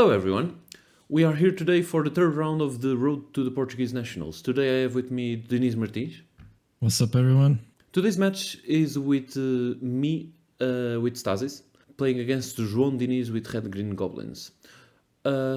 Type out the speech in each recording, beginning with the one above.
Hello everyone. We are here today for the third round of the Road to the Portuguese Nationals. Today I have with me Denise Martins. What's up, everyone? Today's match is with me with Stasis, playing against João Diniz with Red Green Goblins.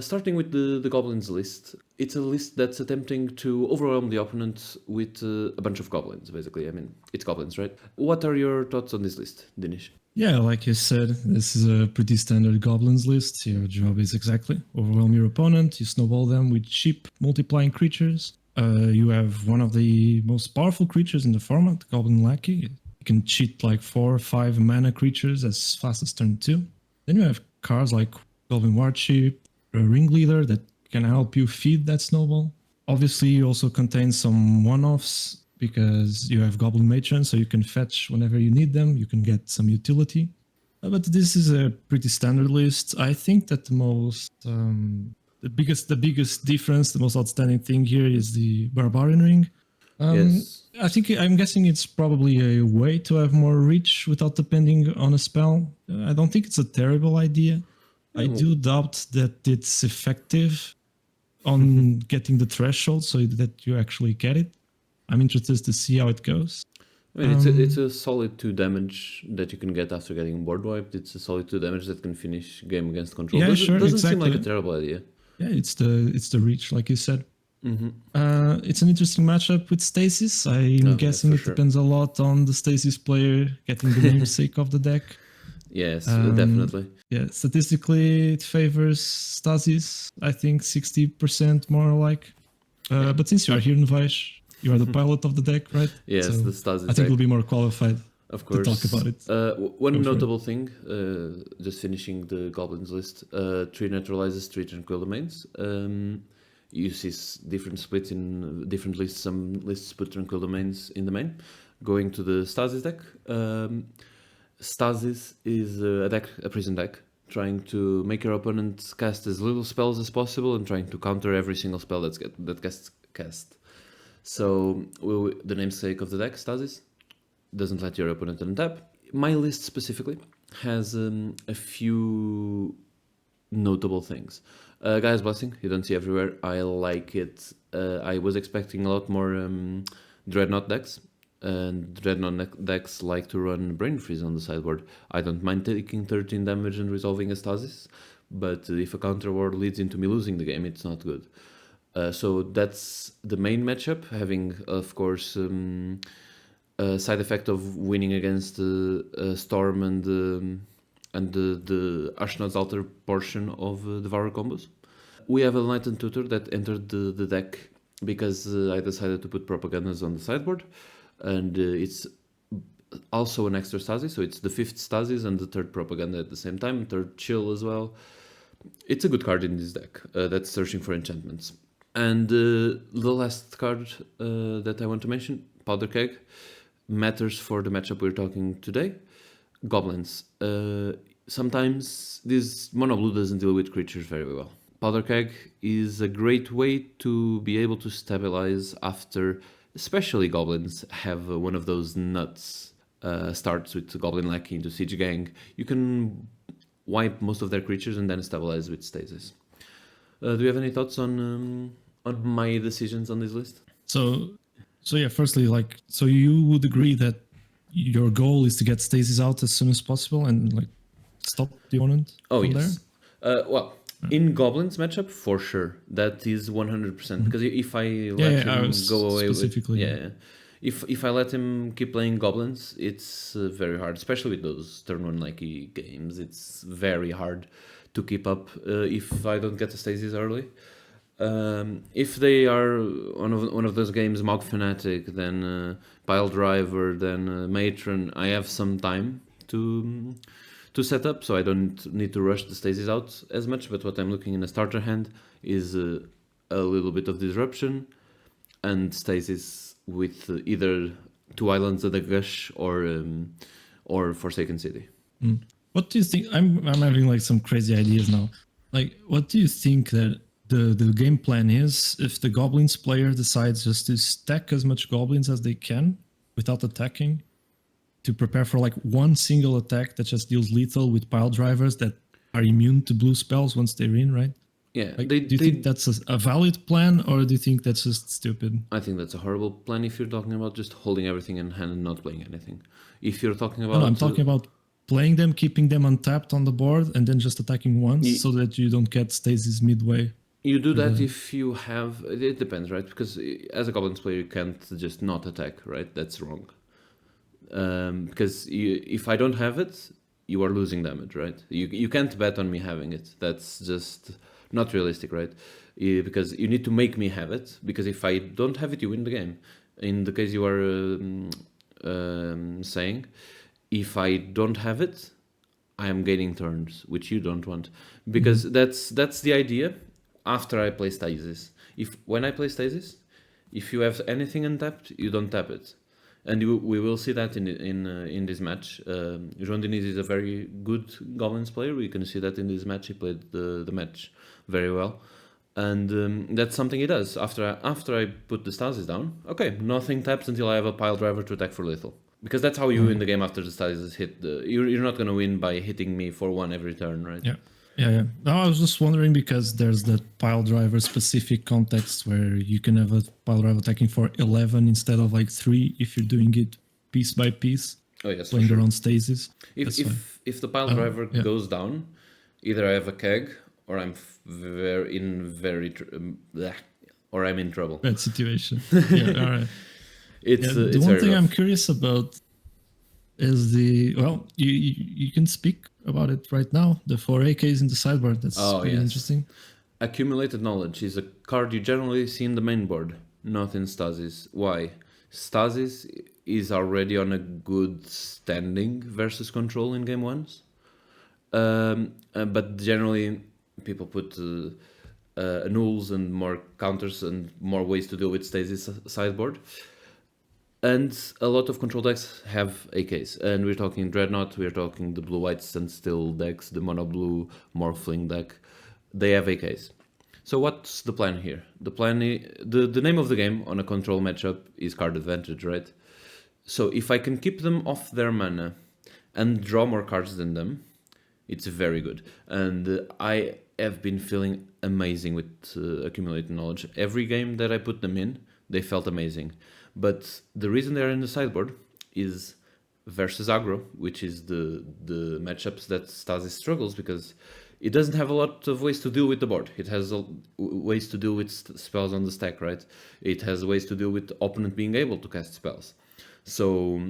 Starting with the Goblins list, it's a list that's attempting to overwhelm the opponent with a bunch of Goblins, basically. I mean, it's Goblins, right? What are your thoughts on this list, Diniz? Yeah, like you said, this is a pretty standard Goblins list. Your job is exactly overwhelm your opponent, you snowball them with cheap multiplying creatures. You have one of the most powerful creatures in the format, Goblin Lackey. You can cheat like 4 or 5 mana creatures as fast as turn 2. Then you have cards like Goblin Warship, a Ringleader that can help you feed that snowball. Obviously, you also contain some one-offs because you have Goblin Matron, so you can fetch whenever you need them. You can get some utility. But this is a pretty standard list. I think that the biggest difference, the most outstanding thing here is the Barbarian Ring. Yes. I'm guessing it's probably a way to have more reach without depending on a spell. I don't think it's a terrible idea. I do doubt that it's effective on getting the threshold so that you actually get it. I'm interested to see how it goes. I mean, it's a solid 2 damage that you can get after getting board wiped. It's a solid 2 damage that can finish game against control. Yeah, sure, doesn't exactly. seem like a terrible idea. Yeah, it's the reach, like you said. Mm-hmm. It's an interesting matchup with Stasis. I'm guessing it depends a lot on the Stasis player getting the namesake of the deck. Yes, definitely. Yeah, statistically it favors Stasis, I think 60% more like. But since you are here in Vaish, you are the pilot of the deck, right? Yes, so the Stasis I think deck. you'll be more qualified Of course. to talk about it. One notable thing, just finishing the Goblins list, 3 neutralizes, 3 Tranquil Domains. You see different splits in different lists. Some lists put Tranquil Domains in the main. Going to the Stasis deck. Stasis is a prison deck, trying to make your opponent cast as little spells as possible and trying to counter every single spell that gets cast. So the namesake of the deck, Stasis, doesn't let your opponent untap. My list specifically has a few notable things. Gaia's Blessing, you don't see everywhere. I like it. I was expecting a lot more Dreadnought decks. And Dreadnought decks like to run Brain Freeze on the sideboard. I don't mind taking 13 damage and resolving a Stasis, but if a counter ward leads into me losing the game, it's not good. So that's the main matchup, having, of course, a side effect of winning against Storm and the Ashnod's Altar portion of Devour combos. We have a Enlightened Tutor that entered the deck because I decided to put Propagandas on the sideboard. And it's also an extra Stasis, so it's the 5th Stasis and the 3rd Propaganda at the same time, 3rd Chill as well. It's a good card in this deck that's searching for enchantments. And the last card that I want to mention, Powder Keg, matters for the matchup we're talking today. Goblins. Sometimes this mono blue doesn't deal with creatures very well. Powder Keg is a great way to be able to stabilize after, especially Goblins have one of those nuts starts with Goblin Lackey into Siege Gang. You can wipe most of their creatures and then stabilize with Stasis. Do you have any thoughts on my decisions on this list? So yeah, firstly, so you would agree that your goal is to get Stasis out as soon as possible and stop the opponent from yes. Well, in Goblins matchup, for sure, that is 100%. Because if I let him go away with... If I let him keep playing Goblins, it's very hard, especially with those turn 1 Lackey games. It's very hard to keep up if I don't get the Stasis early. If they are one of those games, Mog Fanatic, then Pile Driver, then Matron, I have some time to set up, so I don't need to rush the Stasis out as much. But what I'm looking in a starter hand is a little bit of disruption and Stasis with either 2 islands at a gush or Forsaken City. What do you think? I'm having some crazy ideas now. What do you think that the game plan is if the Goblins player decides just to stack as much Goblins as they can without attacking, to prepare for one single attack that just deals lethal with Pile Drivers that are immune to blue spells once they're in, right? Yeah, Like, do you think that's a valid plan, or do you think that's just stupid? I think that's a horrible plan if you're talking about just holding everything in hand and not playing anything. If you're talking about... No, I'm talking about playing them, keeping them untapped on the board, and then just attacking once so that you don't get stasis midway. You do that if you have... It depends, right? Because as a Goblins player, you can't just not attack, right? That's wrong. Because if I don't have it, you are losing damage, right? You can't bet on me having it. That's just not realistic, right? Because you need to make me have it. Because if I don't have it, you win the game. In the case you are saying, if I don't have it, I am gaining turns, which you don't want. Because that's the idea after I play Stasis. When I play Stasis, if you have anything untapped, you don't tap it. And we will see that in this match. João Diniz is a very good Goblins player. We can see that in this match. He played the match very well. And that's something he does. After I put the Stasis down, okay, nothing taps until I have a pile driver to attack for lethal. Because that's how you win the game after the Stasis hit. You're not going to win by hitting me for 1 every turn, right? Yeah. No, I was just wondering because there's that pile driver specific context where you can have a pile driver attacking for 11 instead of like 3 if you're doing it piece by piece. Oh yes, playing their own stasis. If the pile driver goes down, either I have a keg or I'm or I'm in trouble. Bad situation. Yeah, all right. It's the one thing rough. I'm curious about is you can speak about it right now. The 4 AKs in the sideboard. That's pretty interesting. Accumulated Knowledge is a card you generally see in the main board, not in Stasis. Why? Stasis is already on a good standing versus control in game ones. But generally people put nulls and more counters and more ways to deal with Stasis sideboard. And a lot of control decks have AKs. And we're talking Dreadnought, we're talking the blue-white standstill decks, the mono-blue Morphling deck. They have AKs. So what's the plan here? The plan, the name of the game on a control matchup is card advantage, right? So if I can keep them off their mana and draw more cards than them, it's very good. And I have been feeling amazing with Accumulated Knowledge. Every game that I put them in, they felt amazing. But the reason they're in the sideboard is versus aggro, which is the matchups that Stasis struggles because it doesn't have a lot of ways to deal with the board. It has ways to deal with spells on the stack, right? It has ways to deal with the opponent being able to cast spells. So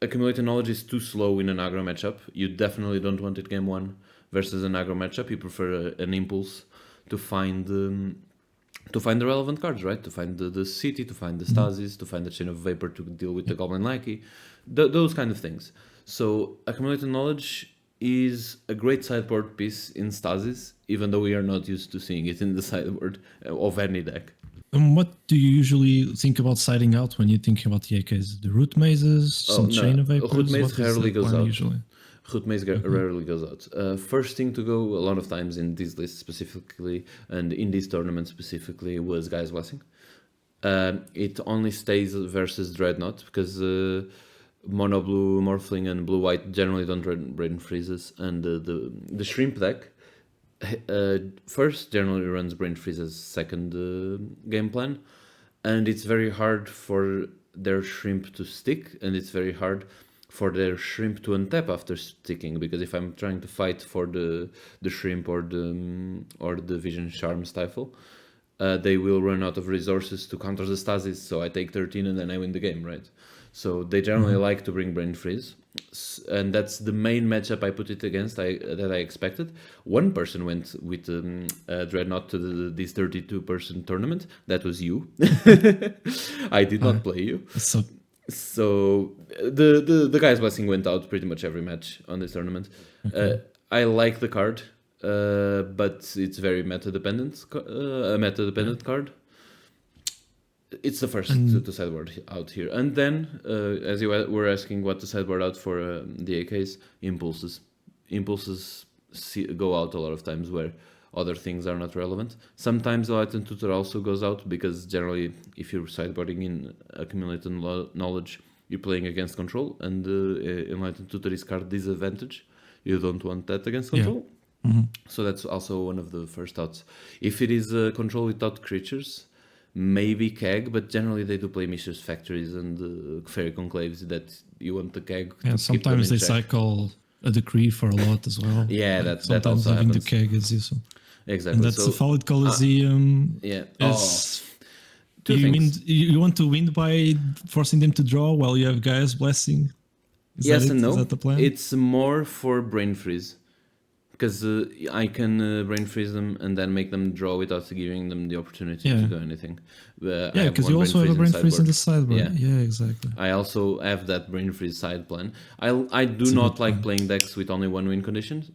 Accumulated Knowledge is too slow in an aggro matchup. You definitely don't want it game one versus an aggro matchup. You prefer an impulse to find the relevant cards, right? To find the city, to find the Stasis, to find the Chain of Vapor to deal with the Goblin Lackey, those kind of things. So Accumulated Knowledge is a great sideboard piece in Stasis, even though we are not used to seeing it in the sideboard of any deck. And what do you usually think about siding out when you think about the AKs? The Root Mazes, Chain of Vapors? Root Maze rarely goes out. Usually? Root Maze rarely goes out. First thing to go a lot of times in this list specifically, and in this tournament specifically, was Gaia's Blessing. It only stays versus Dreadnought, because mono blue, Morphling, and blue white generally don't Brain Freezes, and the Shrimp deck first generally runs Brain Freezes second game plan, and it's very hard for their Shrimp to stick, and it's very hard for their Shrimp to untap after sticking, because if I'm trying to fight for the Shrimp or the Vision Charm Stifle, they will run out of resources to counter the Stasis, so I take 13 and then I win the game, right? So they generally like to bring Brain Freeze, and that's the main matchup I put it against that I expected. One person went with Dreadnought to this 32-person tournament. That was you. I did not play you. So the Gaia's Blessing went out pretty much every match on this tournament. Okay. I like the card, but it's very meta-dependent. A meta-dependent card. It's the first to sideboard out here. And then, as you were asking what to sideboard out for the AKs, Impulses. Impulses go out a lot of times where other things are not relevant. Sometimes the Enlightened Tutor also goes out, because generally, if you're sideboarding in Accumulated Knowledge, you're playing against control, and Enlightened Tutor is card disadvantage. You don't want that against control. So that's also one of the first thoughts. If it is a control without creatures, maybe Keg, but generally they do play Mishra's Factories and Fairy Conclaves that you want the Keg to Yeah, keep them sometimes in they check. cycle a decree for a lot as well. Yeah, Like that sometimes also having happens. the keg is useful. Exactly. And that's So the Fallout Coliseum. yeah. Is Two you things. you want to win by forcing them to draw while you have Gaia's Blessing? Is Yes that and it? no. Is that the plan? It's more for brain freeze. Because I can brain freeze them and then make them draw without giving them the opportunity to do anything. I Yeah, have because one you also have a brain in freeze in sideboard. the sideboard. Yeah, exactly. I also have that brain freeze side plan. I do It's a not good like plan. playing decks with only one win condition.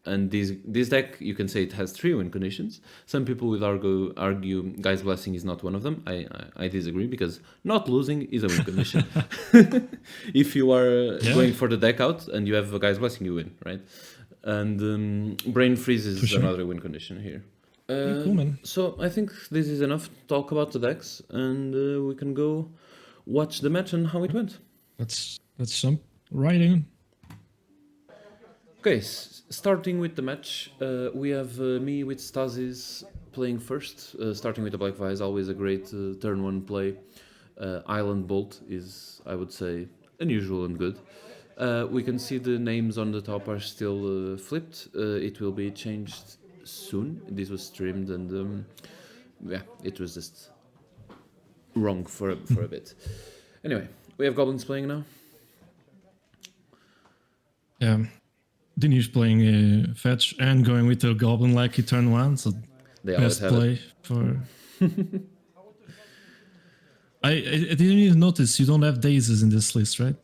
And this deck, you can say it has 3 win conditions. Some people would argue Guy's Blessing is not one of them. I disagree because not losing is a win condition. If you are going for the deck out and you have a Guy's Blessing, you win, right? And Brain Freeze is another win condition here. Cool, man. So I think this is enough to talk about the decks, and we can go watch the match and how it went. Let's jump right in. Okay, starting with the match, we have me with Stasis playing first. Starting with the Black Vise, always a great turn 1 play. Island Bolt is, I would say, unusual and good. We can see the names on the top are still flipped. It will be changed soon. This was streamed and it was just wrong for a bit. Anyway, we have Goblins playing now. Yeah. Dini's playing fetch and going with the Goblin like he turn 1, so They best play for... I didn't even notice you don't have Dazes in this list, right?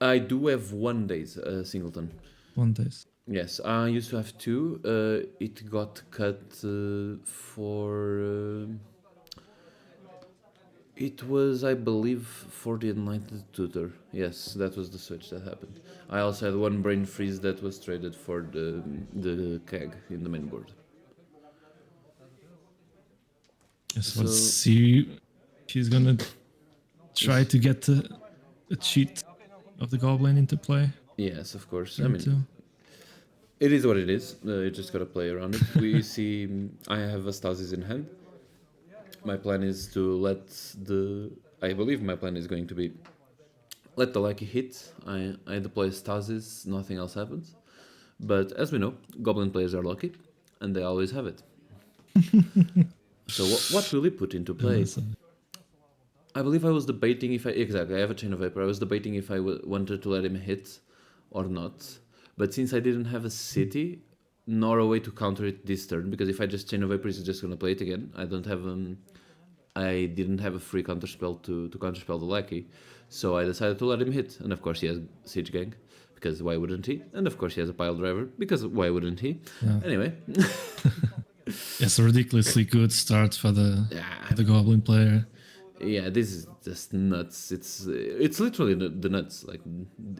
I do have 1 Daze, Singleton. 1 Daze. Yes, I used to have 2. It got cut for... it was, I believe, for the Enlightened Tutor. Yes, that was the switch that happened. I also had 1 Brain Freeze that was traded for the keg in the main board. Yes, let's see if he's gonna try to get a cheat of the Goblin into play. Yes, of course. I mean, it is what it is. You just gotta play around it. We see I have a Stasis in hand. My plan is to I believe my plan is going to be let the lucky hit. I deploy Stasis, nothing else happens. But as we know, Goblin players are lucky, and they always have it. So what will he put into play? I believe I was debating if I have a Chain of Vapor. I was debating if I wanted to let him hit or not. But since I didn't have a city, nor a way to counter it this turn, because if I just Chain of Vapor, he's just gonna play it again. I didn't have a free counterspell to counterspell the Lackey, so I decided to let him hit. And of course he has Siege Gang, because why wouldn't he? And of course he has a Pile Driver, because why wouldn't he? Yeah. Anyway. It's a ridiculously good start for the Goblin player. Yeah, this is just nuts. It's literally the nuts. Like,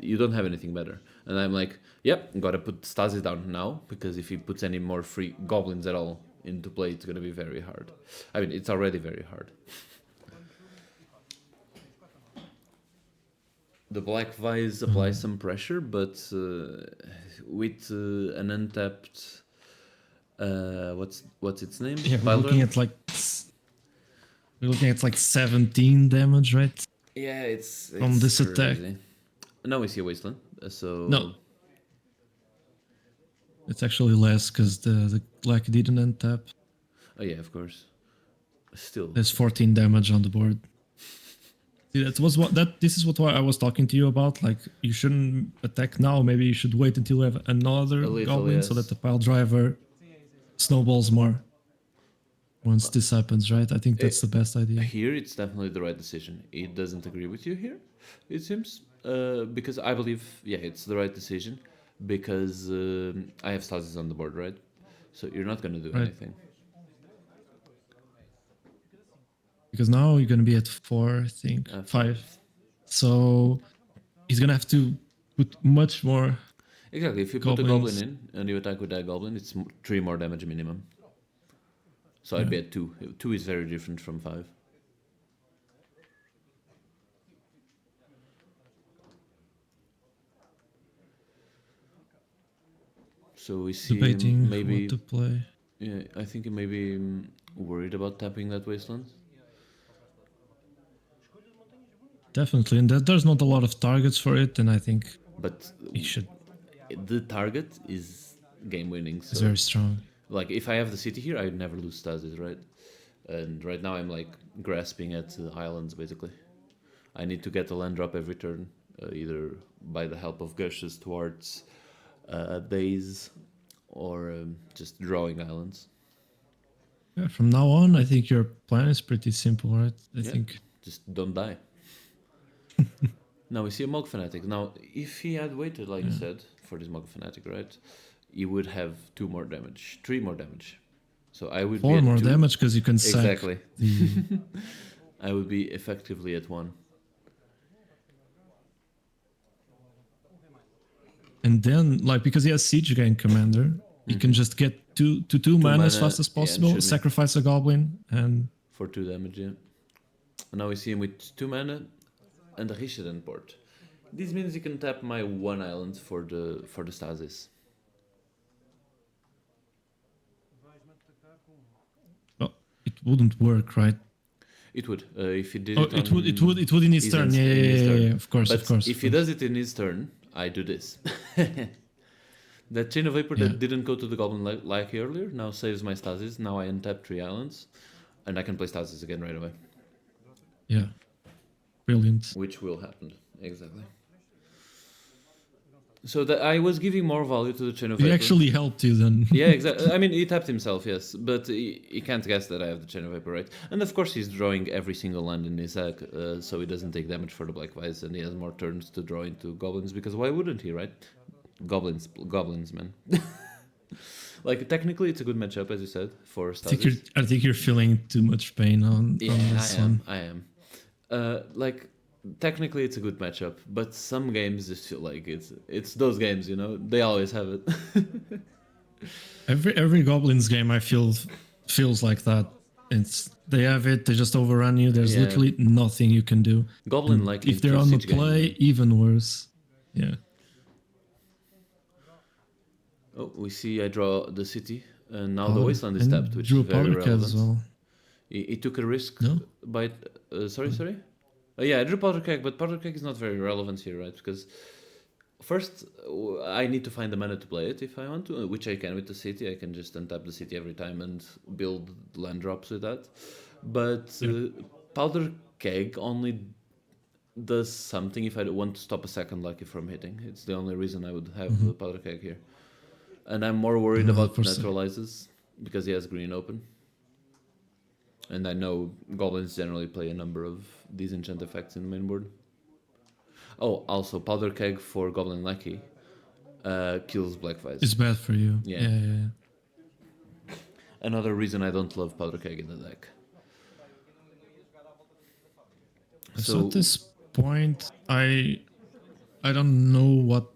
you don't have anything better. And I'm like, yep, gotta put Stasis down now, because if he puts any more free Goblins at all into play, it's gonna be very hard. I mean, it's already very hard. The Black Vise applies some pressure, but with an untapped... what's its name? Yeah, we're looking at like 17 damage, right? Yeah, it's from this attack. Now we see a Wasteland, so no, it's actually less because the Black didn't untap. Oh yeah, of course. Still, there's 14 damage on the board. See, this is what I was talking to you about. Like, you shouldn't attack now. Maybe you should wait until you have another Goblin, so that the Pile Driver snowballs more. Once this happens, right? I think that's the best idea. Here, it's definitely the right decision. It doesn't agree with you here, it seems. Because I believe, it's the right decision. Because I have Stasis on the board, right? So you're not going to do anything. Because now you're going to be at 4, I think. 5. So he's going to have to put much more. Exactly. If you put a Goblin in and you attack with that Goblin, it's 3 more damage minimum. So I'd be at 2. 2 is very different from 5. So we see Debating maybe... what to play. Yeah, I think he may be worried about tapping that wasteland. Definitely, and there's not a lot of targets for it, and I think But he should. the target is game winning. It's So very strong. like if I have the city here, I would never lose Stasis, right? And right now I'm like grasping at islands basically. I need to get a land drop every turn, either by the help of gushes towards days or just drawing islands. Yeah, from now on, I think your plan is pretty simple, right? I think just don't die. Now we see a Mog Fanatic. Now, if he had waited, like you said, for this Mog Fanatic, right, he would have 2 more damage, 3 more damage. So I would 4 be at more 2. damage because you can sack Exactly. I would be effectively at 1. And then, like, because he has Siege Gang Commander, he can just get two mana as fast as possible, sacrifice a Goblin, and... For 2 damage, yeah. And now we see him with 2 mana and a Rishadan port. This means you can tap my 1 island for the Stasis. Well, it wouldn't work, right? It would, if he did it. It would in his turn. Yeah, of course, But if he does it in his turn, I do this. That Chain of Vapor that didn't go to the Goblin like earlier now saves my Stasis. Now I untap 3 islands, and I can play Stasis again right away. Yeah, brilliant. Which will happen, exactly. So that I was giving more value to the Chain of Vapor. He actually helped you then. Yeah, exactly. I mean, he tapped himself, yes, but he can't guess that I have the Chain of Vapor, right? And of course, he's drawing every single land in his deck, so he doesn't take damage for the Black Vise, and he has more turns to draw into Goblins, because why wouldn't he, right? Goblins, man. Like, technically, it's a good matchup, as you said, for Stasis. I think you're feeling too much pain on this one. I am. Like, technically, it's a good matchup, but some games just feel like it's those games, you know? They always have it. Every Goblins game I feel feels like that. They have it, they just overrun you. There's literally nothing you can do. Goblin, like, if they're on the play, even worse. Yeah. Oh, we see I draw the city, and now the wasteland is tapped, which drew is very relevant. as well. He took a risk by... sorry? Yeah, I drew Powder Keg, but Powder Keg is not very relevant here, right? Because first, I need to find the mana to play it if I want to, which I can with the city. I can just untap the city every time and build land drops with that. But Powder Keg only does something if I want to stop a second Lucky from hitting. It's the only reason I would have Powder Keg here. And I'm more worried about Neutralizes, because he has green open. And I know Goblins generally play a number of these enchant effects in the main board. Oh, also, Powder Keg for Goblin Lucky kills Black Vise. It's bad for you. Yeah. Another reason I don't love Powder Keg in the deck. So at this point, I don't know what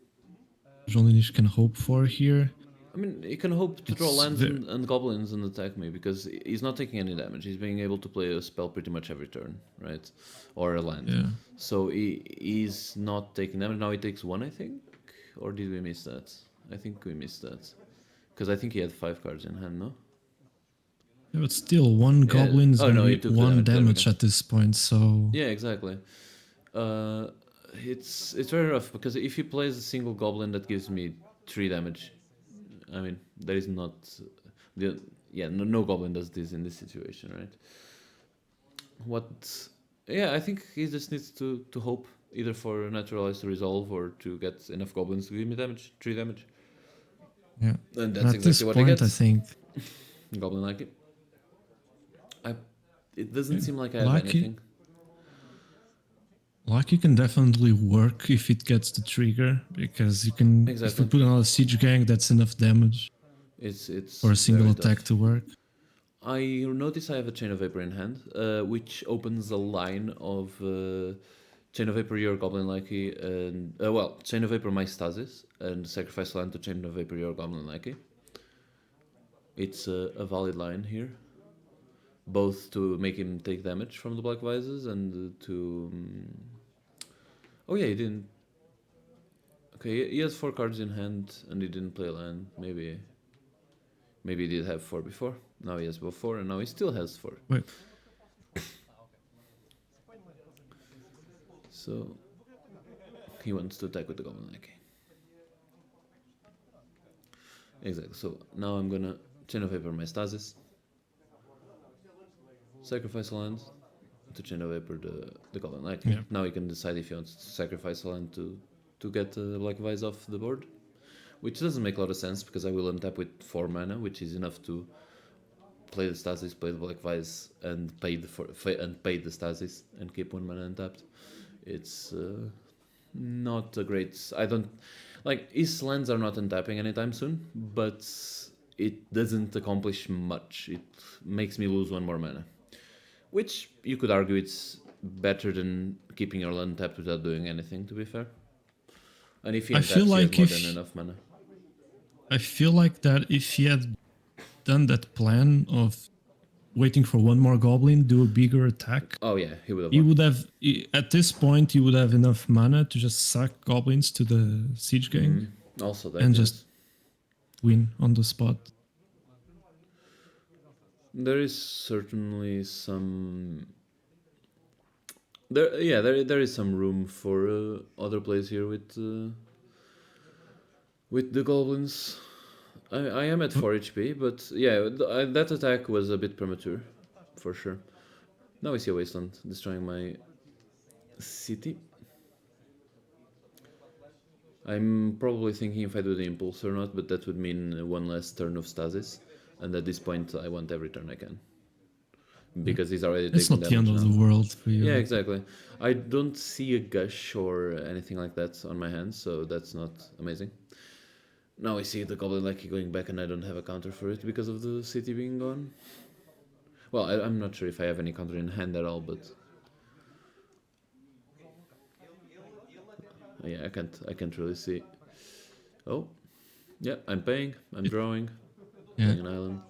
Jolinish can hope for here. I mean, he can hope to draw lands and Goblins and attack me, because he's not taking any damage. He's being able to play a spell pretty much every turn, right? Or a land. Yeah. So he's not taking damage. Now he takes 1, I think? Or did we miss that? I think we missed that. Because I think he had 5 cards in hand, no? Yeah, but still, 1 Goblin is going to be 1 damage at this point, so... Yeah, exactly. It's very rough, because if he plays a single Goblin that gives me 3 damage... I mean, there is not... no Goblin does this in this situation, right? I think he just needs to hope, either for Naturalize to resolve or to get enough Goblins to give me damage, 3 damage. Yeah. And that's exactly what point, he gets. I think... Goblin Lucky. It doesn't seem like I have anything. Lucky can definitely work if it gets the trigger, because you can if you put another Siege Gang, that's enough damage. It's for a single attack to work. I notice I have a Chain of Vapor in hand, which opens a line of Chain of Vapor your Goblin Lucky, and Chain of Vapor my Stasis, and sacrifice land to Chain of Vapor your Goblin Lucky. It's a valid line here, both to make him take damage from the Black Vises and to... oh yeah, he didn't... Okay, he has 4 cards in hand and he didn't play land. Maybe he did have 4 before. Now he has both 4 and now he still has 4. Wait. So he wants to attack with the Goblin Lackey. Exactly. So now I'm gonna Chain of Vapor my Stasis. Sacrifice a land to Chain of Vapor the Goblin Lackey. Yeah. Now he can decide if he wants to sacrifice a land to get the Black Vise off the board. Which doesn't make a lot of sense because I will untap with 4 mana, which is enough to play the Stasis, play the Black Vise, and pay the Stasis and keep 1 mana untapped. It's not a great. I don't like his lands are not untapping anytime soon, but it doesn't accomplish much. It makes me lose 1 more mana, which you could argue it's better than keeping your land tapped without doing anything. To be fair, and if he untaps, he has more than enough mana. I feel like that if he had done that plan of waiting for 1 more goblin, do a bigger attack. Oh yeah, he would have. He would have at this point he would have enough mana to just sack goblins to the siege gang. Also, that and just win on the spot. There is certainly some. There is some room for other plays here with the goblins. I am at 4 HP, but yeah, that attack was a bit premature, for sure. Now we see a wasteland destroying my city. I'm probably thinking if I do the impulse or not, but that would mean 1 less turn of Stasis, and at this point I want every turn I can. Because he's already taking damage. It's not the end of the world for you. Yeah, exactly. I don't see a gush or anything like that on my hands, so that's not amazing. Now I see the Goblin Lackey going back and I don't have a counter for it because of the city being gone. Well, I'm not sure if I have any counter in hand at all, but... yeah, I can't really see. Oh, yeah, I'm paying, I'm drawing, playing an island.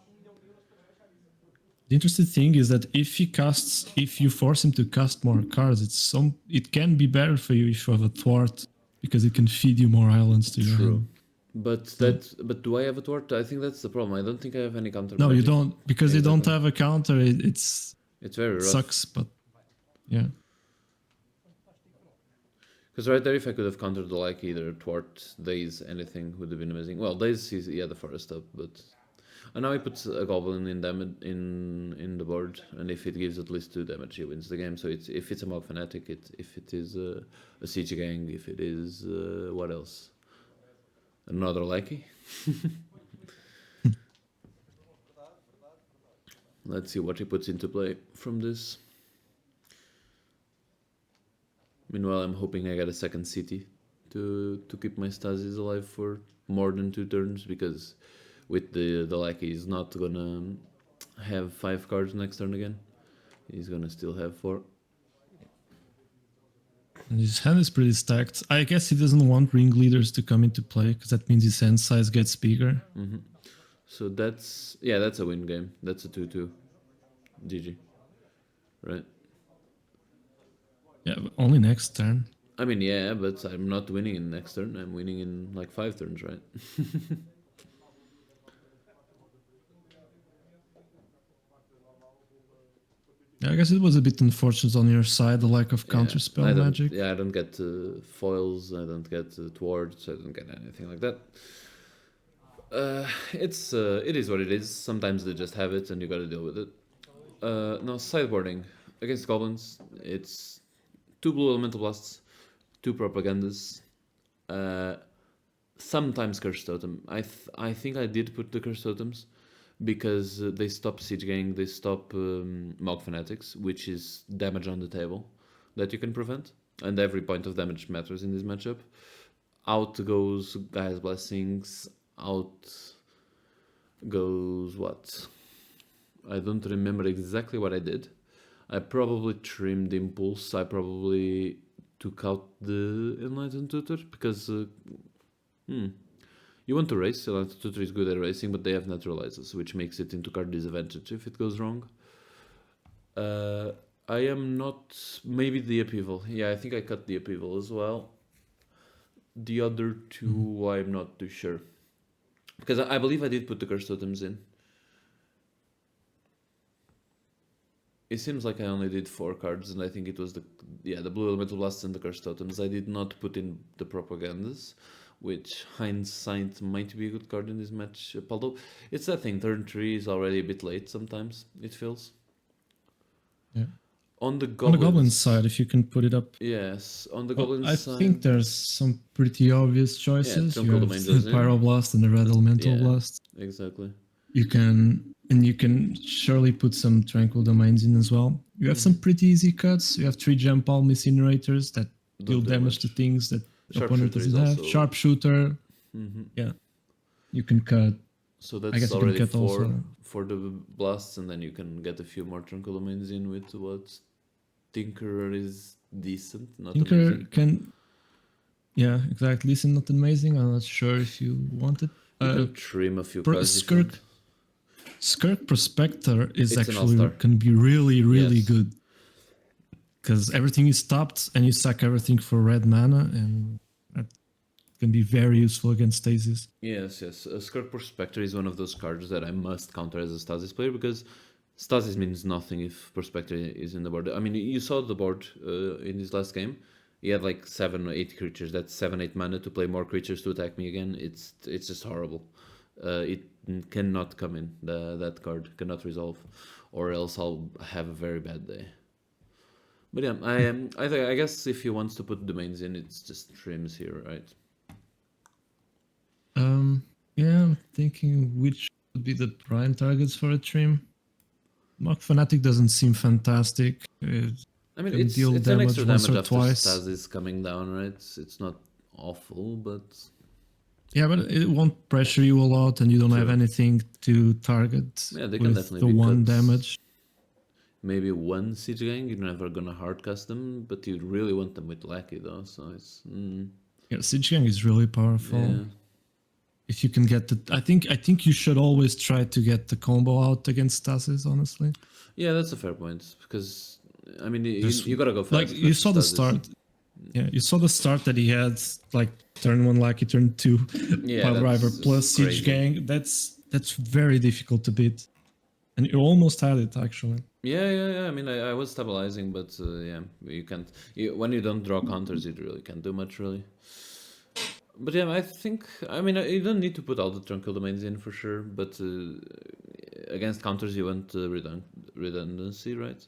The interesting thing is that if you force him to cast more cards, it can be better for you if you have a thwart, because it can feed you more islands to your hand. But do I have a thwart? I think that's the problem. I don't think I have any counter. No, you don't, because you don't have a counter. It's very rough. Sucks, but yeah. Because right there, if I could have countered the like either thwart, daze, anything would have been amazing. Well, daze, he had the forest up, but and now he puts a goblin in damage in the board, and if it gives at least 2 damage, he wins the game. So if it's a mob fanatic, if it is a siege gang, if it is what else? Another Lackey. Let's see what he puts into play from this. Meanwhile, I'm hoping I get a second city to keep my Stasis alive for more than 2 turns, because with the Lackey, he's not gonna have 5 cards next turn again. He's gonna still have 4. And his hand is pretty stacked. I guess he doesn't want ringleaders to come into play, because that means his hand size gets bigger. So that's a win game. That's a 2-2. GG. Right? Yeah, but only next turn. I mean, yeah, but I'm not winning in next turn. I'm winning in like 5 turns, right? Yeah, I guess it was a bit unfortunate on your side, the lack of counter spell magic. Yeah, I don't get foils, I don't get thwarts, I don't get anything like that. It is what it is. Sometimes they just have it and you gotta deal with it. Now, sideboarding. Against goblins, it's 2 blue elemental blasts, 2 propagandas, sometimes curse totem. I think I did put the curse totems, because they stop siege gang, they stop Mog Fanatics, which is damage on the table that you can prevent, and every point of damage matters in this matchup. Out goes Gaia's Blessings, out goes what? I don't remember exactly what I did. I probably trimmed Impulse, I probably took out the Enlightened Tutor, because... You want to race, Enlightened Tutor is good at racing, but they have Naturalizers, which makes it into card disadvantage if it goes wrong. I am not... maybe the Upheaval. Yeah, I think I cut the Upheaval as well. The other two, I'm not too sure. Because I believe I did put the curse totems in. It seems like I only did 4 cards, and I think it was the blue elemental blasts and the curse totems. I did not put in the propagandas, which hindsight might be a good card in this match. Although it's that thing, turn 3 is already a bit late sometimes, it feels. Yeah. On the On the Goblins side, if you can put it up. Yes, on the Goblins side. I think there's some pretty obvious choices. Yeah, you have the Pyroblast and the Red Elemental Blast. Exactly. You can surely put some Tranquil Domains in as well. You have some pretty easy cuts. You have 3 Gem Palm Incinerators that deal damage to things that the opponent doesn't have. Sharpshooter. Yeah. You can cut. So that's already 4 for the blasts, and then you can get a few more Tranquil Domains in with what Tinkerer is decent, not Tinkerer amazing. Can... Yeah, exactly. Decent, not amazing. I'm not sure if you want it. You can trim a few cards. Skirk Prospector is actually can be really good. Because everything is stopped and you sack everything for red mana, and that can be very useful against Stasis. Yes. Skirk Prospector is one of those cards that I must counter as a Stasis player, because Stasis means nothing if Prospector is in the board. I mean, you saw the board in this last game. He had like 7 or 8 creatures. That's 7-8 mana to play more creatures to attack me again. It's just horrible. It cannot come in. That card cannot resolve, or else I'll have a very bad day. But yeah, I guess if he wants to put domains in, it's just trims here, right? Yeah, I'm thinking which would be the prime targets for a trim. Mark Fanatic doesn't seem fantastic. I mean, it's an extra damage after Stasis coming down, right? It's not awful, but... Yeah, but it won't pressure you a lot, and you don't have anything to target. Yeah, they can definitely the be 1 cuts. Damage. Maybe 1 Siege Gang, you're never gonna hardcast them, but you really want them with Lackey though, so it's... Yeah, Siege Gang is really powerful. Yeah. If you can get the... I think you should always try to get the combo out against Stasis, honestly. Yeah, that's a fair point, because, I mean, you gotta go fast. Like, you saw the start. Yeah, you saw the start that he had, like, turn 1 Lackey, turn 2 Pile Driver plus Siege Gang. That's very difficult to beat. And you almost had it, actually. Yeah. I mean, I was stabilizing, but yeah, you can't... when you don't draw counters, you really can't do much, really. But yeah, I mean, you don't need to put all the Tranquil Domains in for sure, but against counters you want redundancy, right?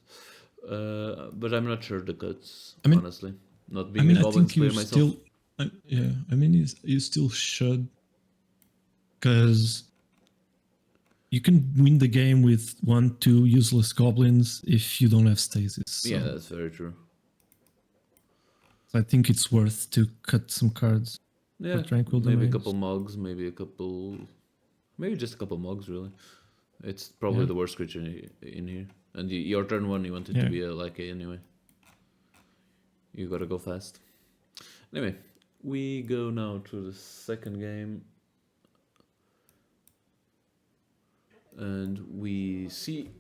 But I'm not sure the cuts, honestly. Not being a Goblins player myself. You still should, because you can win the game with 1-2 useless Goblins if you don't have Stasis. So. Yeah, that's very true. I think it's worth to cut some cards. Yeah, Tranquil maybe Domains. a couple Mogs, maybe just a couple Mogs, really. It's probably the worst creature in here. And your turn 1, you want it to be a Lackey anyway. You gotta go fast. Anyway, we go now to the second game. And we see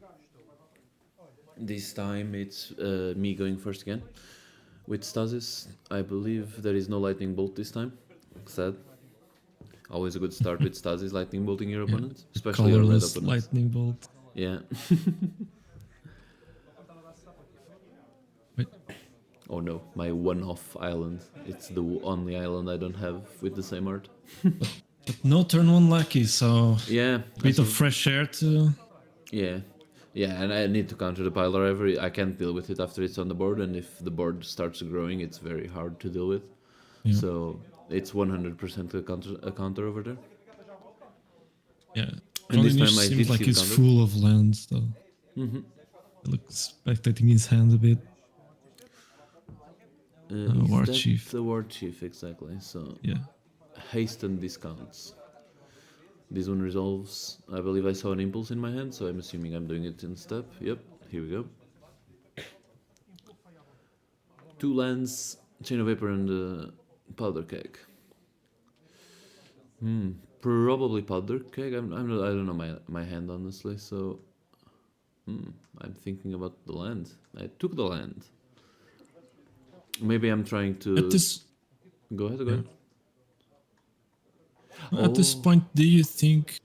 this time it's me going first again with Stasis. I believe there is no Lightning Bolt this time. Sad. Always a good start with Stasis, Lightning Bolting your opponent, especially your red opponent. Lightning Bolt. Yeah. Wait. Oh no, my one-off island. It's the only island I don't have with the same art. But no turn 1 Lucky, so yeah, a bit of fresh air to... Yeah, and I need to counter the Pile Driver. I can't deal with it after it's on the board, and if the board starts growing, it's very hard to deal with. Yeah. So it's 100% a counter over there. Yeah, and this time I seems did like he's full of lands, though. Mm-hmm. It looks spectating his hand a bit. War Chief. The War Chief, exactly. So yeah. Hasten discounts. This one resolves. I believe I saw an impulse in my hand, so I'm assuming I'm doing it in step. Yep, here we go. 2 lands, Chain of Vapor and Powder Keg. Probably Powder Keg. I don't know my hand honestly, so I'm thinking about the land. I took the land. Maybe I'm trying to... Go ahead. At this Oh. point, do you think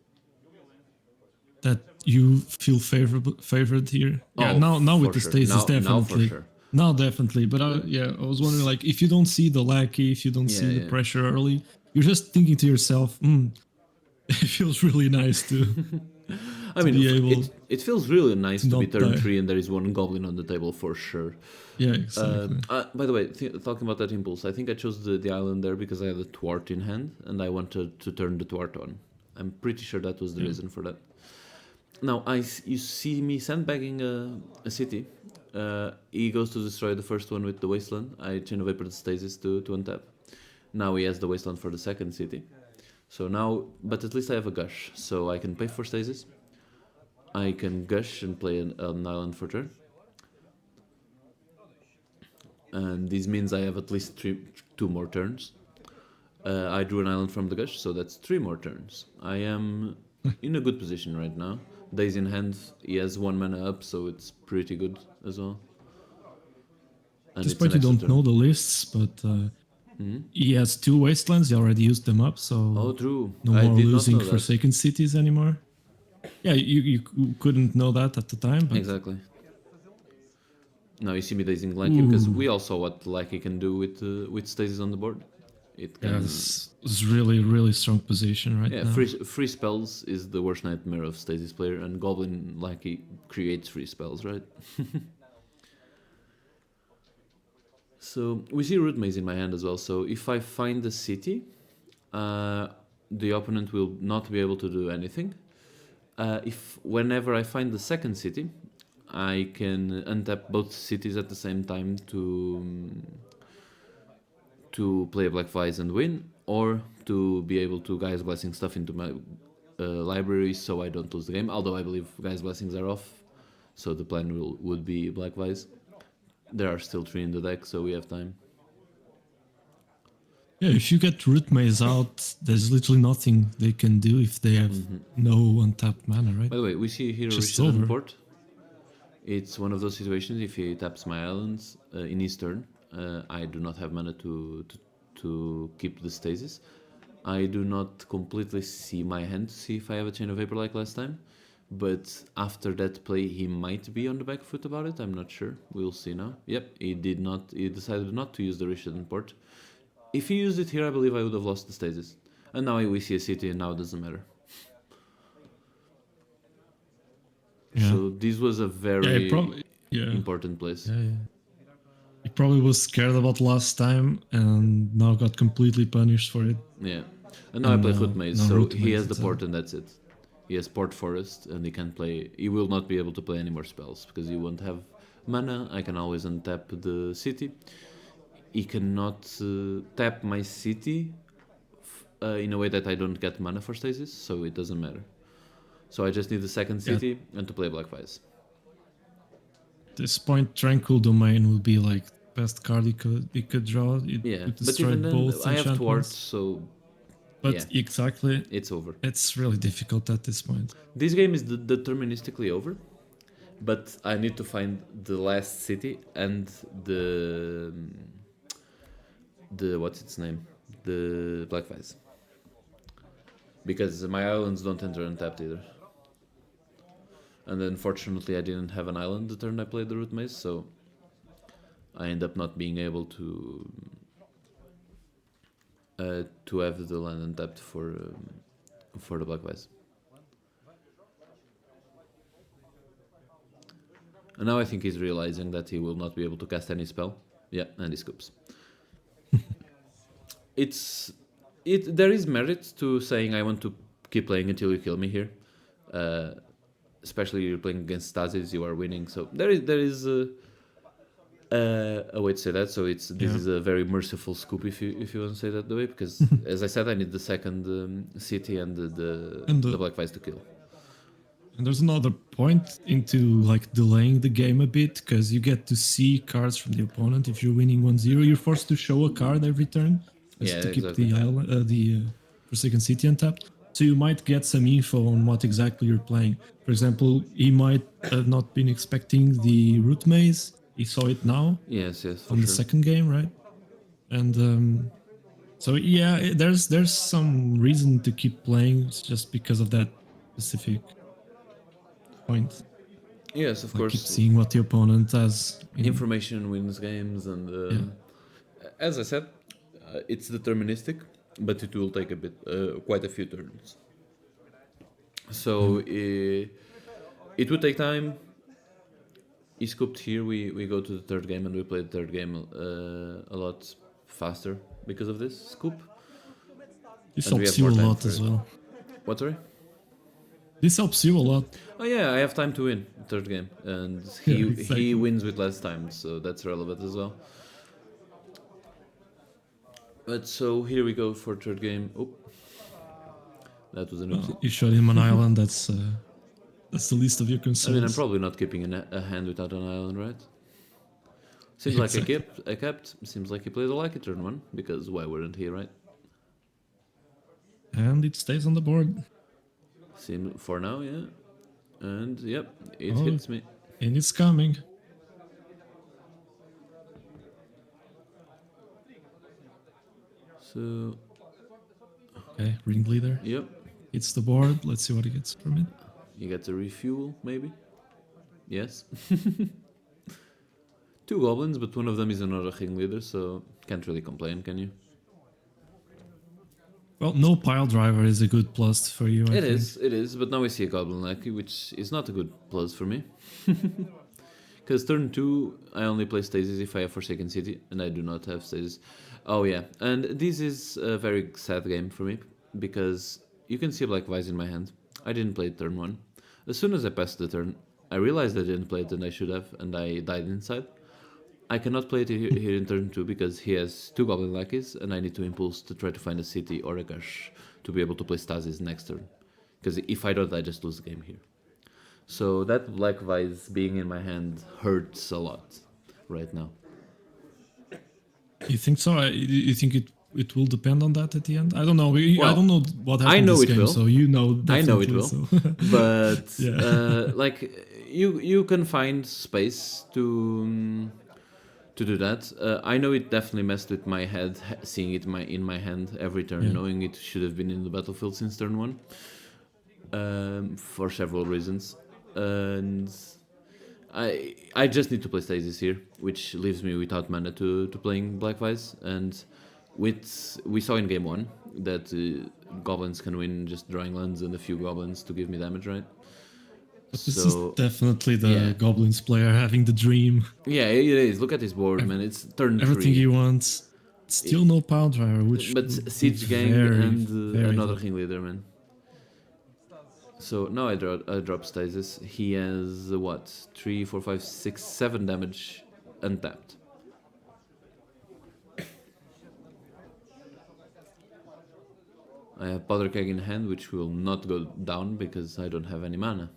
that you feel favored here? Yeah, Oh, now with for the sure. stasis, Now for definitely. sure. Now definitely. But I was wondering, like, if you don't see the lackey, if you don't Yeah, see the yeah. pressure early, you're just thinking to yourself, it feels really nice to I mean, be able it feels really nice to to be not turn die. 3 and there is one goblin on the table for sure. Yeah, exactly. By the way, talking about that impulse, I think I chose the island there because I had a thwart in hand and I wanted to turn the thwart on. I'm pretty sure that was the reason for that. Now, you see me sandbagging a city. He goes to destroy the first one with the wasteland. I chain of vapor the stasis to untap. Now he has the wasteland for the second city. So now, but at least I have a gush, so I can pay for stasis. I can gush and play an island for turn. And this means I have at least 2 more turns. I drew an island from the gush, so that's 3 more turns. I am in a good position right now. Days in hand, he has 1 mana up, so it's pretty good as well. At this point, you don't know the lists, but he has 2 wastelands. He already used them up, so Oh, true. no I more did not losing know that. Forsaken Cities anymore. Yeah, you couldn't know that at the time, but Exactly. Now you see me dazing Lackey because we all saw what Lackey can do with stasis on the board. It can. yeah, this is really strong position right now. Free spells is the worst nightmare of stasis player, and Goblin Lackey creates free spells, right? So we see Root Maze in my hand as well. So if I find the city, the opponent will not be able to do anything. If whenever I find the second city, I can untap both cities at the same time to play a Black Vise and win, or to be able to Gaia's Blessing stuff into my library so I don't lose the game. Although I believe Gaia's Blessings are off, so the plan would be Black Vise. There are still 3 in the deck, so we have time. Yeah, if you get Root Maze out, there's literally nothing they can do if they have no untapped mana, right? By the way, we see here Rishadan Port. It's one of those situations, if he taps my islands in his turn, I do not have mana to keep the stasis. I do not completely see my hand to see if I have a Chain of Vapor like last time, but after that play he might be on the back foot about it, I'm not sure. We'll see now. Yep, he decided not to use the Rishadan Port. If he used it here, I believe I would have lost the stasis. And now we see a city and now it doesn't matter. Yeah. So this was a very important place. Yeah. He probably was scared about last time and now got completely punished for it. Yeah. And now I play Root Maze, so he has the port and that's it. He has Port Forest and he can play. He will not be able to play any more spells because he won't have mana. I can always untap the city. He cannot tap my city in a way that I don't get mana for stasis, so it doesn't matter. So I just need the second city and to play Black Vise. At this point, Tranquil Domain will be like best card he could draw. But even then, I have thwarts, so. But exactly, it's over. It's really difficult at this point. This game is deterministically over, but I need to find the last city and the what's its name, the Black Vise, because my islands don't enter untapped either. And unfortunately I didn't have an island the turn I played the Root Maze, so I end up not being able to have the land untapped for the Black Vise. And now I think he's realizing that he will not be able to cast any spell. Yeah, and he scoops. There is merit to saying I want to keep playing until you kill me here. Especially you're playing against Stasis, you are winning. So there is a way to say that. So this is a very merciful scoop if you want to say that the way, because as I said, I need the second city and the Black Vise to kill. And there's another point into like delaying the game a bit, because you get to see cards from the opponent. If you're winning 1-0, you're forced to show a card every turn to keep the Forsaken City untapped. So you might get some info on what exactly you're playing. For example, he might have not been expecting the Root Maze. He saw it now. Yes, on the second game, right? And So yeah, there's some reason to keep playing just because of that specific point. Yes, of Like keep course. seeing what the opponent has. Information wins games, and as I said, it's deterministic, but it will take a bit, quite a few turns. So it would take time. He scooped here. We go to the third game, and we play the third game a lot faster because of this scoop. This And we helps have you a more time lot for as it. well. What, sorry? This helps you a lot. Oh yeah, I have time to win the third game, and Yeah, exactly. he wins with less time, so that's relevant as well. But so here we go for third game. Oh, that was an oopsie. Well, you showed him an island. That's the least of your I concerns. mean, I'm probably not keeping a hand without an island, right? Seems like Exactly. I kept. Seems like he played a lucky turn one, because why wouldn't he, right? And it stays on the board. Seem for now, yeah. And yep, it Oh. hits me. And it's coming. So Okay, ringleader. yep, It's the board. Let's see what he gets from it. you get a refuel, maybe. Yes. Two goblins, but one of them is another ringleader, so can't really complain, can you? Well, no pile driver is a good plus for you. I It think. is, but now we see a goblin lucky, which is not a good plus for me. Because turn 2, I only play Stasis if I have Forsaken City, and I do not have Stasis. Oh yeah, and this is a very sad game for me, because you can see Black Vise in my hand. I didn't play turn 1. As soon as I passed the turn, I realized I didn't play it and I should have, and I died inside. I cannot play it here in turn 2 because he has 2 Goblin Lackeys, and I need to impulse to try to find a city or a gush to be able to play Stasis next turn. Because if I don't, I just lose the game here. So that Black Vise being in my hand hurts a lot right now. You think so? You think it will depend on that at the end? I don't know. I Well, don't know what happened I know this it game, will. so you know. I know it definitely, will, so. but Yeah. like you can find space to do that. I know it definitely messed with my head, seeing it in my hand every turn, Yeah. knowing it should have been in the battlefield since turn 1, for several reasons, and I just need to play Stasis here, which leaves me without mana to playing Black Vise, and we saw in game 1 that goblins can win just drawing lands and a few goblins to give me damage, right? But this is definitely the yeah. Goblins player having the dream. Yeah, it is. Look at his board, man. It's turn 3. Everything he wants. Still no pile driver, which But would be Siege Gang very, and very another good. ringleader, man. So now I drop Stasis. He has what? 3, 4, 5, 6, 7 damage untapped. I have Powder Keg in hand, which will not go down because I don't have any mana.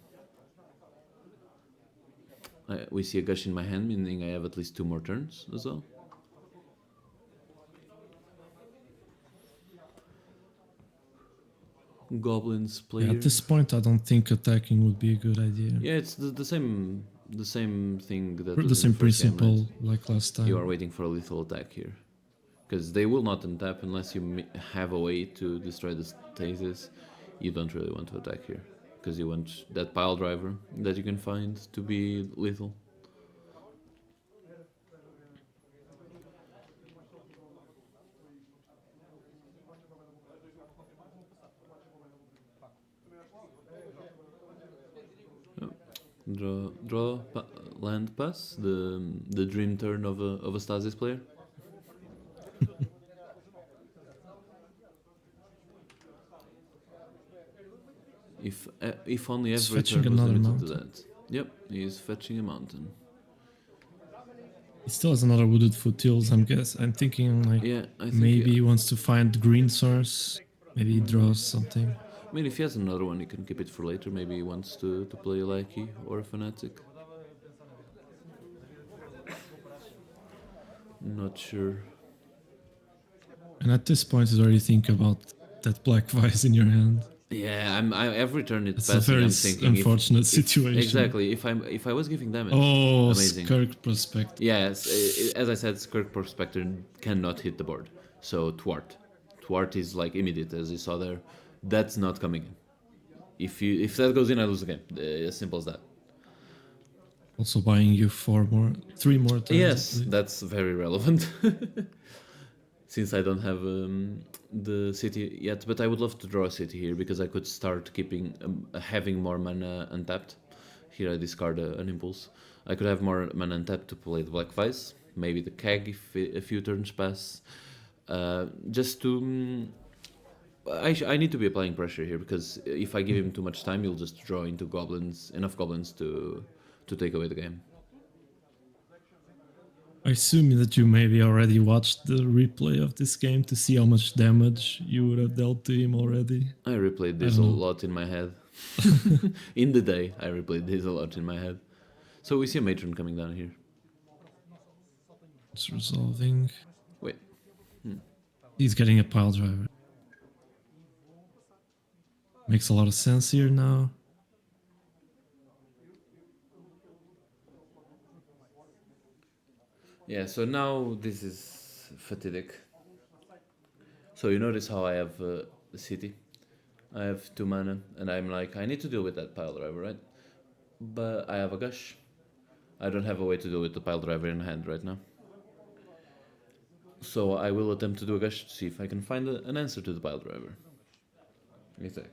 We see a Gush in my hand, meaning I have at least 2 more turns as well. Goblins player. Yeah, at this point, I don't think attacking would be a good idea. Yeah, it's the same thing that The was same in the first game, principle right? like last time. You are waiting for a lethal attack here, because they will not untap unless you have a way to destroy the Stasis. You don't really want to attack here, because you want that pile driver that you can find to be lethal. Draw land pass, the dream turn of a Stasis player. If only He's every fetching turn was another limited to mountain. that. Yep, he's fetching a mountain. He still has another wooded foothills. I'm thinking like Yeah, I think maybe he wants to find green source. Maybe he draws something. I mean, if he has another one, he can keep it for later. Maybe he wants to play a Lackey or a Fanatic. Not sure. And at this point, he's already thinking about that black vise in your hand. Yeah, every turn it's It's a passing. very I'm thinking unfortunate situation. Exactly. If I was giving damage. Oh, amazing. Skirk Prospect. Yes, as I said, Skirk Prospector cannot hit the board, so thwart. Thwart is like immediate, as you saw there. That's not coming in. If that goes in, I lose the game. As simple as that. Also buying you 3 more turns. Yes, that's very relevant. Since I don't have the city yet, but I would love to draw a city here because I could start keeping having more mana untapped. Here I discard an impulse. I could have more mana untapped to play the Black Vice, maybe the Keg if a few turns pass. Just to... I need to be applying pressure here because if I give him too much time, he'll just draw into goblins, enough goblins to take away the game. I assume that you maybe already watched the replay of this game to see how much damage you would have dealt to him already. I replayed this a lot in my head. In the day, I replayed this a lot in my head. So we see a matron coming down here. It's resolving. Wait. He's getting a pile driver. Makes a lot of sense here now. Yeah, so now this is fatidic. So you notice how I have the city. I have 2 mana, and I'm like, I need to deal with that pile driver, right? But I have a gush. I don't have a way to deal with the pile driver in hand right now. So I will attempt to do a gush to see if I can find an answer to the pile driver. Exactly.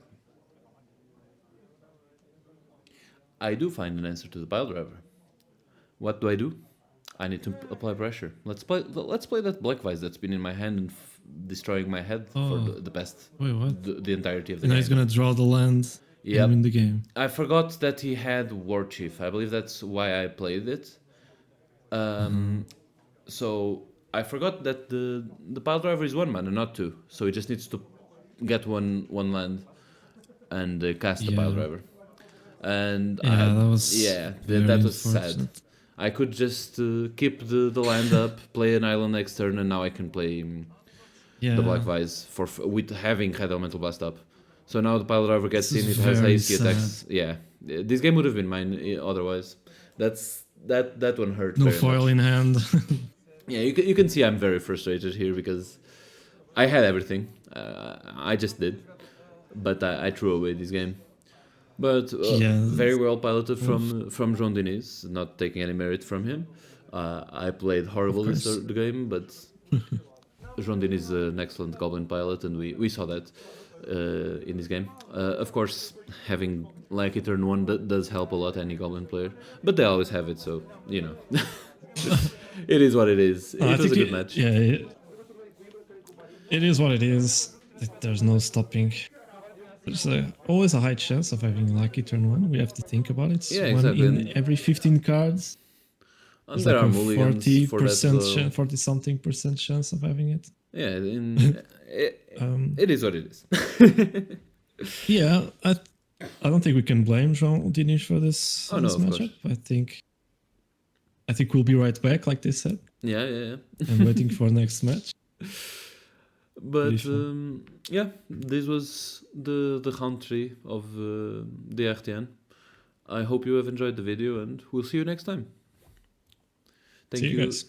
I do find an answer to the pile driver. What do? I need to apply pressure. Let's play that Black Vice that's been in my hand and destroying my head for the best. Wait, what? The entirety of the And game. He's gonna draw the land and win the game. I forgot that he had War Chief. I believe that's why I played it. So I forgot that the pile driver is 1 mana, not 2. So he just needs to get one land and cast the pile driver. And that was that was sad. I could just keep the land up, play an island next turn, and now I can play the Black Vice with having Red Elemental Blast up. So now the pile driver gets in, it has hasty attacks. Yeah, this game would have been mine otherwise. That one hurt. No very foil much. in hand. Yeah, you can see I'm very frustrated here because I had everything. I just did, but I threw away this game. But very well piloted from Jean Denis, not taking any merit from him. I played horrible the game, but Jean Denis is an excellent Goblin pilot, and we saw that in this game. Of course, having Lucky turn 1 does help a lot any Goblin player, but they always have it, so, you know. It is what it is. It was a good match. Yeah, it is what it is. There's no stopping. There's always a high chance of having Lucky turn 1. We have to think about it. It's exactly. One in every 15 cards. And there are mulligans 40% chance of having it. Yeah, it is what it is. Yeah, I don't think we can blame Jean Denis for this, this matchup. I think we'll be right back, like they said. Yeah. And waiting for next match. But this was the round 3 of the RTN. I hope you have enjoyed the video, and we'll see you next time. Thank you. See you guys.